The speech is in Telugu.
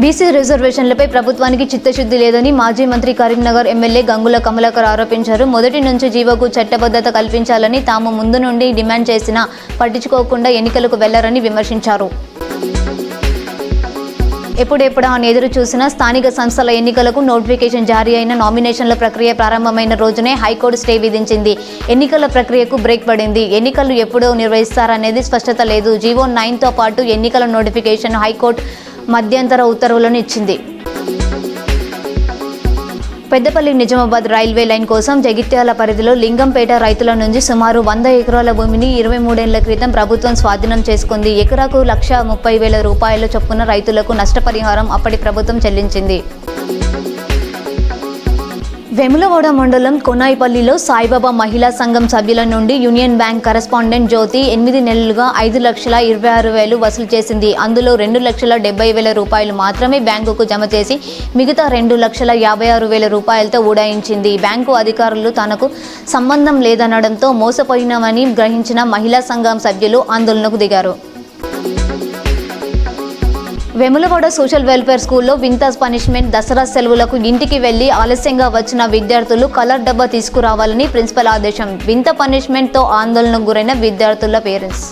బీసీ రిజర్వేషన్లపై ప్రభుత్వానికి చిత్తశుద్ధి లేదని మాజీ మంత్రి కరీంనగర్ ఎమ్మెల్యే గంగుల కమలాకర్ ఆరోపించారు. మొదటి నుంచి జీవోకు చట్టబద్ధత కల్పించాలని తాము ముందు నుండి డిమాండ్ చేసినా పట్టించుకోకుండా ఎన్నికలకు వెళ్లారని విమర్శించారు. ఎప్పుడెప్పుడా అని ఎదురు చూసిన స్థానిక సంస్థల ఎన్నికలకు నోటిఫికేషన్ జారీ అయిన నామినేషన్ల ప్రక్రియ ప్రారంభమైన రోజునే హైకోర్టు స్టే విధించింది. ఎన్నికల ప్రక్రియకు బ్రేక్ పడింది. ఎన్నికలు ఎప్పుడో నిర్వహిస్తారనేది స్పష్టత లేదు. జీవో 9తో పాటు ఎన్నికల నోటిఫికేషన్ హైకోర్టు మధ్యంతర ఉత్తర్వులను ఇచ్చింది. పెద్దపల్లి నిజామాబాద్ రైల్వే లైన్ కోసం జగిత్యాల పరిధిలో లింగంపేట రైతుల నుంచి సుమారు 100 ఎకరాల భూమిని 23 ఏళ్ల క్రితం ప్రభుత్వం స్వాధీనం చేసుకుంది. ఎకరాకు 1,30,000 రూపాయల చొప్పున రైతులకు నష్టపరిహారం అప్పటి ప్రభుత్వం చెల్లించింది. వేములవాడ మండలం కొనాయిపల్లిలో సాయిబాబా మహిళా సంఘం సభ్యుల నుండి యూనియన్ బ్యాంక్ కరెస్పాండెంట్ జ్యోతి 8 నెలలుగా 5,26,000 వసూలు చేసింది. అందులో 2,70,000 రూపాయలు మాత్రమే బ్యాంకుకు జమ చేసి మిగతా 2,56,000 రూపాయలతో ఉడాయించింది. బ్యాంకు అధికారులు తనకు సంబంధం లేదనడంతో మోసపోయినామని గ్రహించిన మహిళా సంఘం సభ్యులు ఆందోళనకు దిగారు. వేములవాడ సోషల్ వెల్ఫేర్ స్కూల్లో వింత పనిష్మెంట్. దసరా సెలవులకు ఇంటికి వెళ్లి ఆలస్యంగా వచ్చిన విద్యార్థులు కలర్ డబ్బా తీసుకురావాలని ప్రిన్సిపల్ ఆదేశం. వింత పనిష్మెంట్తో ఆందోళనకు గురైన విద్యార్థుల పేరెంట్స్.